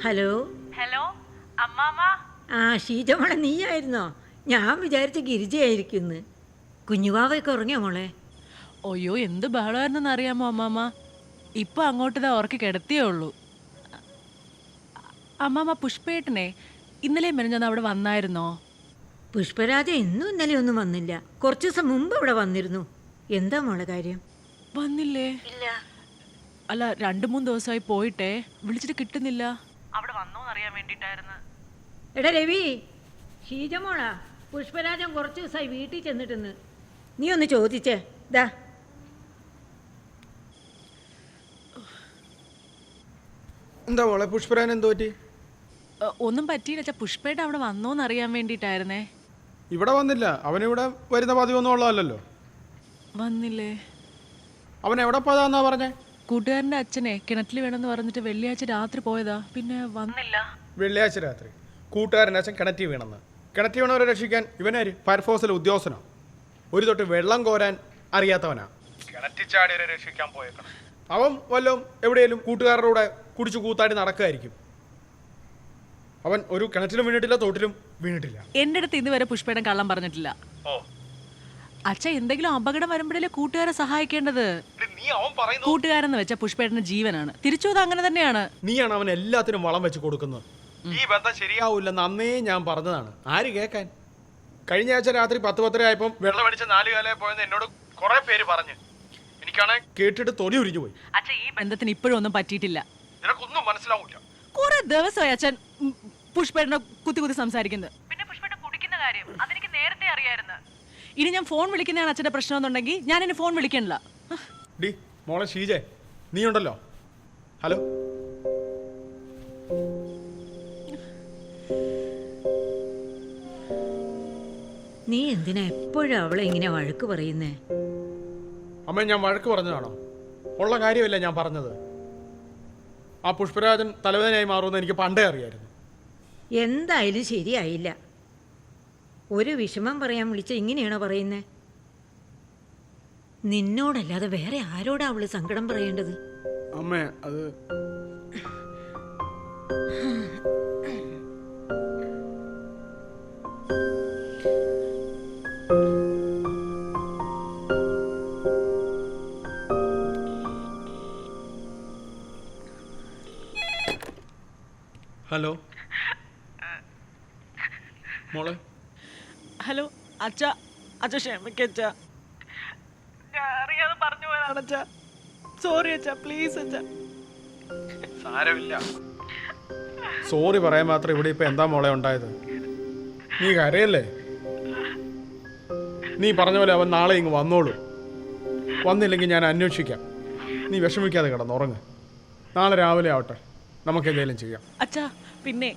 Hello hello അമ്മാമ്മ. ആ ഷീജമോളെ നീയായിരുന്നോ? ഞാൻ വിചാരിച്ച ഗിരിജയായിരിക്കുന്നു. കുഞ്ഞുവാവയൊക്കെ ഉറങ്ങിയോ മോളെ? അയ്യോ എന്ത് ബഹളമായിരുന്നെന്ന് അറിയാമോ അമ്മാമ്മ? ഇപ്പൊ അങ്ങോട്ട് ഉറക്കി കിടത്തിയേ ഉള്ളൂ. അമ്മാമ്മ പുഷ്പേട്ടനെ ഇന്നലെ മെനഞ്ഞാന്ന് അവിടെ വന്നായിരുന്നോ? പുഷ്പരാജ ഇന്നും ഇന്നലെ ഒന്നും വന്നില്ല. കുറച്ചു ദിവസം മുമ്പ് ഇവിടെ വന്നിരുന്നു. എന്താ മോളെ കാര്യം? വന്നില്ലേ? ഇല്ല. അല്ല 2-3 ദിവസമായി പോയിട്ടേ, വിളിച്ചിട്ട് കിട്ടുന്നില്ല. അവിടെ വന്നോന്ന് അറിയാൻ വേണ്ടിട്ടായിരുന്നു. എടാ രവി, ഷീജമോളാ പുഷ്പരാജൻ കുറച്ച് ദിവസമായി വീട്ടിൽ ചെന്നിട്ടെന്ന്. നീ ഒന്ന് ചോദിച്ചേ. ദാ എന്താ മോളെ പുഷ്പരാജൻ എന്തോ പറ്റി? ഒന്നും പറ്റിയില്ല. പുഷ്പേട്ട അവിടെ വന്നോന്ന് അറിയാൻ വേണ്ടിട്ടായിരുന്നേ. ഇവിടെ വന്നില്ല. അവനിവിടെ വരുന്ന പതിവൊന്നും ഉള്ളതല്ലോ. വന്നില്ലേ? അവൻ എവിടെ പോയതാന്നാ പറഞ്ഞേ? കൂട്ടുകാരന്റെ അച്ഛനെ കിണറ്റിൽ വേണമെന്ന് പറഞ്ഞിട്ട് വെള്ളിയാഴ്ച രാത്രി പോയതാ, പിന്നെ വന്നില്ല. വെള്ളിയാഴ്ച രാത്രി കൂട്ടുകാരൻ്റെ അച്ഛൻ കിണറ്റി വീണെന്ന്. കിണറ്റി വീണവരെ രക്ഷിക്കാൻ ഇവനാര്? ഫയർഫോഴ്സിലെ ഉദ്യോഗസ്ഥനോ? ഒരു തൊട്ട് വെള്ളം കോരാൻ അറിയാത്തവനാ. കിണറ്റിച്ചാടിയരെ രക്ഷിക്കാൻ പോയേക്കണം. അവൻ വല്ലതും എവിടെയെങ്കിലും കൂട്ടുകാരുടെ കൂടെ കുടിച്ചു കൂത്താടി നടക്കുകയായിരിക്കും. അവൻ ഒരു കിണറ്റിലും വീണിട്ടില്ല, തോട്ടിലും വീണിട്ടില്ല. എന്റെ അടുത്ത് ഇതുവരെ പുഷ്പേട്ടൻ കള്ളം പറഞ്ഞിട്ടില്ല. അച്ഛൻ എന്തെങ്കിലും അപകടം വരുമ്പോഴല്ലേ കൂട്ടുകാരെ സഹായിക്കേണ്ടത്. കൂട്ടുകാരെന്ന് വെച്ച പുഷ്പേട്ടന്റെ ജീവനാണ്. തിരിച്ചു അങ്ങനെ തന്നെയാണ്. നീയാണ് അവൻ എല്ലാത്തിനും വളം വെച്ച് കൊടുക്കുന്നത്. ഈ ബന്ധം ശരിയാവൂല്ലെന്ന് അന്നേ ഞാൻ പറഞ്ഞതാണ്. ആര് കേൾക്കാൻ? കഴിഞ്ഞ ആഴ്ച രാത്രി 10-10 ആയപ്പോൾ വെള്ളമടിച്ച് 4 കാലയെ പോയെന്ന് എന്നോട് കുറെ പേര് പറഞ്ഞു. എനിക്കാണെ കേട്ടിട്ട് തൊലി ഉരിഞ്ഞു പോയി. അച്ഛൻ ഈ ബന്ധത്തിന് ഇപ്പോഴും ഒന്നും പറ്റിയിട്ടില്ല. നിനക്കൊന്നും മനസ്സിലാവൂല. കുറെ ദിവസമായി അച്ഛൻ പുഷ്പേട്ടനെ കുത്തി സംസാരിക്കുന്നത്. പിന്നെ പുഷ്പേട്ടൻ കുടിക്കുന്ന കാര്യം അതെനിക്ക് നേരത്തെ അറിയായിരുന്നു. ഇനി ഞാൻ ഫോൺ വിളിക്കുന്നതാണ് അച്ഛന്റെ പ്രശ്നം എന്നുണ്ടെങ്കിൽ ഞാൻ ഇനി ഫോൺ വിളിക്കണില്ല. ഡി മോളെ ഷീജെ, നീ ഉണ്ടല്ലോ. ഹലോ. നീ എന്തിനാ എപ്പോഴും അവളെ ഇങ്ങനെ വഴക്ക് പറയുന്നേ? അമ്മ, ഞാൻ വഴക്ക് പറഞ്ഞതാണോ? ഉള്ള കാര്യമല്ല ഞാൻ പറഞ്ഞത്. ആ പുഷ്പരാജൻ തലവേദനയായി മാറുമെന്ന് എനിക്ക് പണ്ടേ അറിയായിരുന്നു. എന്തായാലും ശരിയായില്ല. ഒരു വിഷമം പറയാൻ വിളിച്ച ഇങ്ങനെയാണോ പറയുന്നേ? നിന്നോടല്ലാതെ വേറെ ആരോടാ അവള് സങ്കടം പറയേണ്ടത്? അമ്മേ, അത് ഹലോ മോളെ. ഹലോ അച്ഛാ. അച്ഛാ ക്ഷമിക്കച്ച, ഞാൻ അറിയാതെ പറഞ്ഞു പോയതാണ് അച്ഛാ. സോറി അച്ഛാ, പ്ലീസ് അച്ഛാ. സാരമില്ല. സോറി പറയാൻ മാത്രം ഇവിടെ ഇപ്പൊ എന്താ മോളെ ഉണ്ടായത്? നീ കരയല്ലേ? നീ പറഞ്ഞ പോലെ അവൻ നാളെ ഇങ്ങ് വന്നോളൂ. വന്നില്ലെങ്കിൽ ഞാൻ അന്വേഷിക്കാം. നീ വിഷമിക്കാതെ കിടന്നുറങ്ങ്. നാളെ രാവിലെ ആവട്ടെ, നമുക്ക് എന്തെങ്കിലും ചെയ്യാം. അച്ഛാ, പിന്നെ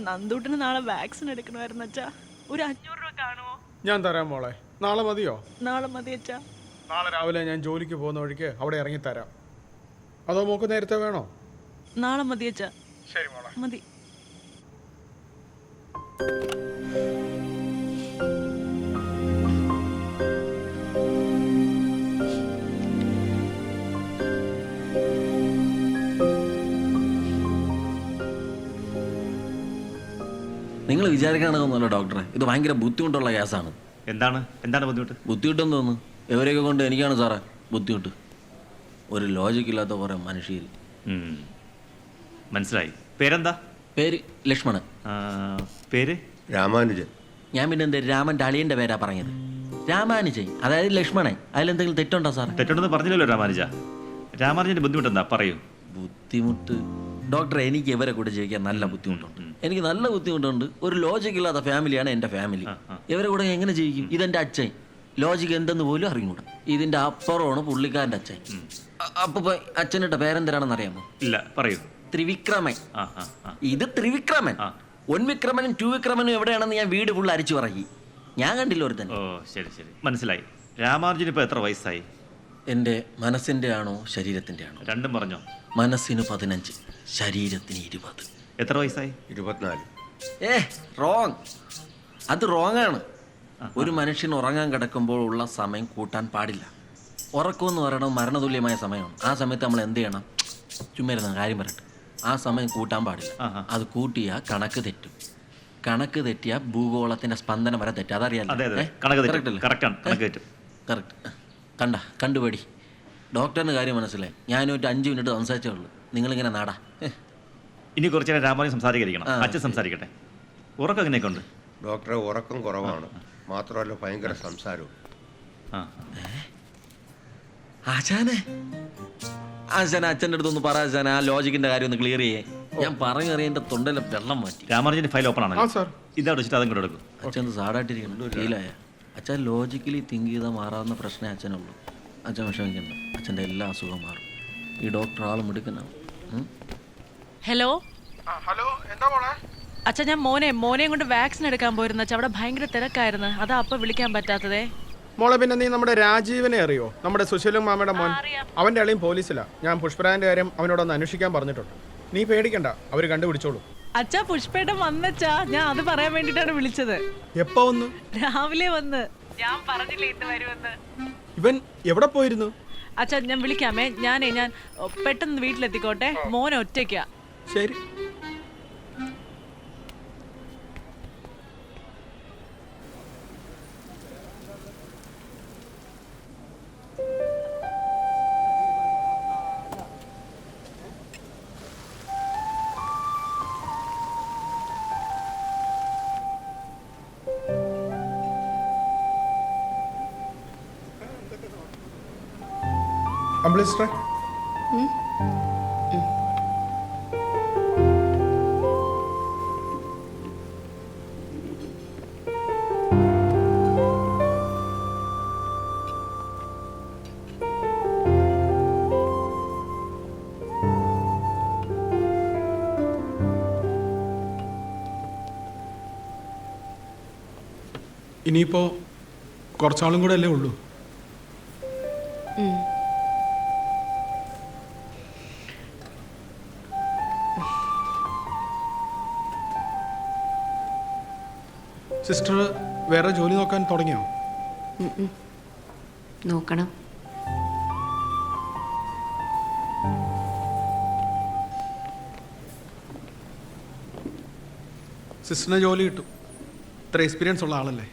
നന്ദൂട്ടിന് നാളെ വാക്സിൻ എടുക്കണമായിരുന്നു അച്ഛാ. ഒരു 500 രൂപ കാണുമോ? ഞാൻ തരാം മോളെ. നാളെ മതിയോ? നാളെ മതി അച്ഛാ. നാളെ രാവിലെ ഞാൻ ജോലിക്ക് പോകുന്ന വഴിക്ക് അവിടെ ഇറങ്ങിത്തരാം. അതോ മോക്ക് നേരത്തെ വേണോ? നാളെ മതി അച്ഛാ. ശരി മോളെ. മതി. നിങ്ങൾ വിചാരിക്കണമെന്നല്ലോ ഡോക്ടറെ, ഇത് ഭയങ്കര ബുദ്ധിമുട്ടുള്ള കേസാണ്. എന്താണ് ബുദ്ധിമുട്ട്? ബുദ്ധിമുട്ടെന്ന് തോന്നുന്നു എവരെയൊക്കെ കൊണ്ട് എനിക്കാണ് സാറേ ബുദ്ധിമുട്ട്. ഒരു ലോജിക്കില്ലാത്ത കുറേ മനുഷ്യർ. മനസ്സിലായി. പേരെന്താ? പേര് ലക്ഷ്മണൻ. പേര് രാമാനുജൻ. ഞാൻ പിന്നെ എൻ്റെ രാമൻ്റെ അളിയൻ്റെ പേരാ പറഞ്ഞത്. രാമാനുജൻ, അതായത് ലക്ഷ്മണൻ. അതിലെന്തെങ്കിലും തെറ്റുണ്ടോ സാറേ? തെറ്റുണ്ടെന്ന് പറഞ്ഞില്ലല്ലോ രാമാനുജ. രാമാനുജൻ്റെ ബുദ്ധിമുട്ട് എന്താ പറയൂ. ബുദ്ധിമുട്ട് ഡോക്ടറെ, എനിക്ക് ഇവരെ കൂടെ ജീവിക്കാൻ നല്ല ബുദ്ധിമുട്ടുണ്ട്. എനിക്ക് നല്ല ബുദ്ധിമുട്ടുണ്ട്. ഒരു ലോജിക് ഇല്ലാത്ത ഫാമിലിയാണ് എൻ്റെ ഫാമിലി. ഇവരെ കൂടെ എങ്ങനെ ജീവിക്കും? ഇതെൻ്റെ അച്ഛൻ. ലോജിക് എന്തെന്ന് പോലും അറിഞ്ഞൂടാ. ഇതിൻ്റെ അപ്പുറമാണ് പുള്ളിക്കാരൻ്റെ അച്ഛൻ. അപ്പൊ അച്ഛനിട്ട പേരെന്തരാണെന്ന് അറിയാമോ? ഇല്ല, പറയൂ. ത്രിവിക്രമൻ. ഇത് ത്രിവിക്രമൻ. 1 വിക്രമനും 2 വിക്രമനും എവിടെയാണെന്ന് ഞാൻ വീട് ഫുള്ള് അരിച്ചു പറയി. ഞാൻ കണ്ടില്ല ഒരു തന്നെ. ഓ ശരി ശരി, മനസ്സിലായി. രാമാനുജന് ഇപ്പൊ എത്ര വയസ്സായി? എൻ്റെ മനസ്സിൻ്റെ ആണോ ശരീരത്തിൻ്റെ ആണോ? രണ്ടും പറഞ്ഞോ. മനസ്സിന് 15, ശരീരത്തിന് 20. എത്ര വയസ്സായി? 24. റോങ്. അത് റോങ് ആണ്. ഒരു മനുഷ്യൻ ഉറങ്ങാൻ കിടക്കുമ്പോൾ ഉള്ള സമയം കൂട്ടാൻ പാടില്ല. ഉറക്കമെന്ന് പറയണത് മരണതുല്യമായ സമയമാണ്. ആ സമയത്ത് നമ്മൾ എന്ത് ചെയ്യണം? ചുമ്മാ കാര്യം പറയട്ടെ. ആ സമയം കൂട്ടാൻ പാടില്ല. ആഹാ. അത് കൂട്ടിയാൽ കണക്ക് തെറ്റും. കണക്ക് തെറ്റിയാൽ ഭൂഗോളത്തിന്റെ സ്പന്ദനം വരെ തെറ്റും. അതറിയാലോ? അതെ അതെ കണക്ക് Correct തെറ്റും അല്ലേ? കറക്റ്റാണ് കണക്ക് തെറ്റും. കറക്റ്റ്. കണ്ടുപടി. ഡോക്ടറിന് കാര്യം മനസ്സിലായി. ഞാനൊരു 5 മിനിറ്റ് സംസാരിച്ചേ ഉള്ളൂ. നിങ്ങളിങ്ങനെ നാടാ. ഇനി കുറച്ച് നേരം രാമാനുജൻ സംസാരിക്കാതിരിക്കണം. അച്ഛൻ സംസാരിക്കട്ടെ. ഉറക്കം എങ്ങനെയൊക്കെ ഉണ്ട്? ഡോക്ടറെ ഉറക്കം കുറവാണ്, മാത്രമല്ല ഭയങ്കര സംസാരവും. ആ ആശാനെ അച്ഛൻ്റെ അടുത്തൊന്ന് പറ ആശാനെ, ആ ലോജിക്കിന്റെ കാര്യം ഒന്ന് ക്ലിയർ ചെയ്യേ. ഞാൻ പറഞ്ഞറിയ എൻ്റെ തൊണ്ടയിലെ വെള്ളം മാറ്റി. രാമാനുജന്റെ ഫയൽ ഓപ്പൺ ആ ആണല്ലോ. സാർ. ഇതവിടെ വെച്ചിട്ട് അതും കൂടെ എടുക്കും. അച്ഛൻ സാഡായിട്ടിരിക്കണം. ഫീലായ അച്ഛൻ ലോജിക്കലി തിങ്ക് ചെയ്താൽ മാറാവുന്ന പ്രശ്നമേ അച്ഛനുള്ളൂ. അച്ഛൻ വിഷമിക്കണ്ട, അച്ഛൻ്റെ എല്ലാ അസുഖം മാറും. ഈ ഡോക്ടർ ആളും എടുക്കണം. ഹലോ ഹലോ, എന്താ മോളെ? അച്ഛാ, ഞാൻ മോനെയും കൊണ്ട് വാക്സിൻ എടുക്കാൻ പോയിരുന്നു അച്ഛാ. അവിടെ ഭയങ്കര തിരക്കായിരുന്നു, അതാ അപ്പം വിളിക്കാൻ പറ്റാത്തതേ. മോളെ, പിന്നെ നീ നമ്മുടെ രാജീവനെ അറിയോ? നമ്മുടെ സുശീലും മാമയുടെ മോൻ. അവൻ്റെ അളിയും പോലീസിലാ. ഞാൻ പുഷ്പരാജന്റെ കാര്യം അവനോടൊന്ന് അന്വേഷിക്കാൻ പറഞ്ഞിട്ടുണ്ട്. നീ പേടിക്കണ്ട, അവർ കണ്ടുപിടിച്ചോളൂ. അച്ഛാ, പുഷ്പേട്ടൻ വന്നച്ചാ. ഞാൻ അത് പറയാൻ വേണ്ടിട്ടാണ് വിളിച്ചത്. എപ്പോ വന്നു? രാവിലെ വന്ന്. ഞാൻ പറഞ്ഞില്ലേ ഇന്ന് വരുമെന്ന്. ഇവൻ എവിടെ പോയിരുന്നു? അച്ഛാ, ഞാൻ വിളിക്കാമേ. ഞാൻ പെട്ടെന്ന് വീട്ടിലെത്തിക്കോട്ടെ. മോനെ ഒറ്റയ്ക്കാ. ശരി. അംബുലൻസ്. ഇനിയിപ്പോ കുറച്ചാളും കൂടെ അല്ലേ ഉള്ളൂ. സിസ്റ്റർ വേറെ ജോലി നോക്കാൻ തുടങ്ങിയോ? നോക്കണം. സിസ്റ്ററിന് ജോലി കിട്ടും. ഇത്ര എക്സ്പീരിയൻസ് ഉള്ള ആളല്ലേ.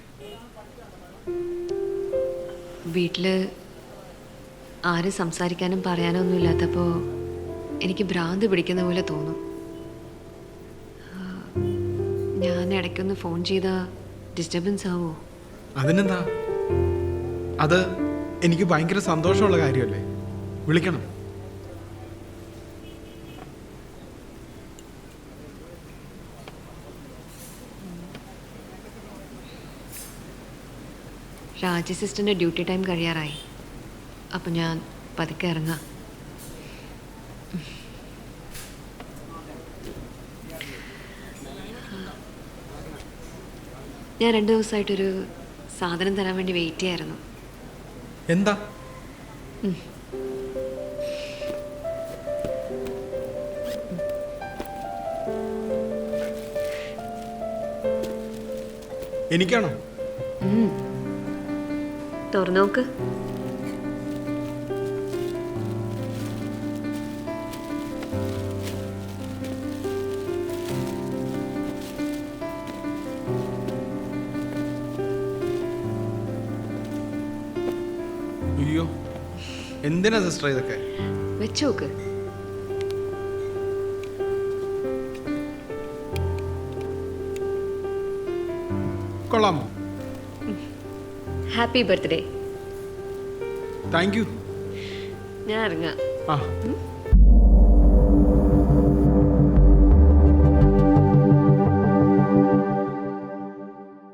വീട്ടിൽ ആരും സംസാരിക്കാനും പറയാനോ ഒന്നും ഇല്ലാത്തപ്പോൾ എനിക്ക് ഭ്രാന്ത് പിടിക്കുന്ന പോലെ തോന്നും. ഞാൻ ഇടയ്ക്കൊന്ന് ഫോൺ ചെയ്താൽ ഡിസ്റ്റർബൻസ് ആവോ? അതിനെന്താ, അത് എനിക്ക് ഭയങ്കര സന്തോഷമുള്ള കാര്യമല്ലേ. വിളിക്കണം. രാജി സിസ്റ്ററിൻ്റെ ഡ്യൂട്ടി ടൈം കഴിയാറായി. അപ്പം ഞാൻ പതുക്കെ ഇറങ്ങാം. ഞാൻ 2 ദിവസമായിട്ടൊരു സാധനം തരാൻ വേണ്ടി വെയിറ്റ് ചെയ്യായിരുന്നു. എന്താ? എനിക്കാണോ? തുറന്നോക്ക്. അയ്യോ, എന്തിനാ സിസ്റ്റർ ഇതൊക്കെ? വെച്ചോക്ക്. കൊള്ളാമോ? Happy birthday. Thank you. ഞാൻ ഇറങ്ങാം. ആ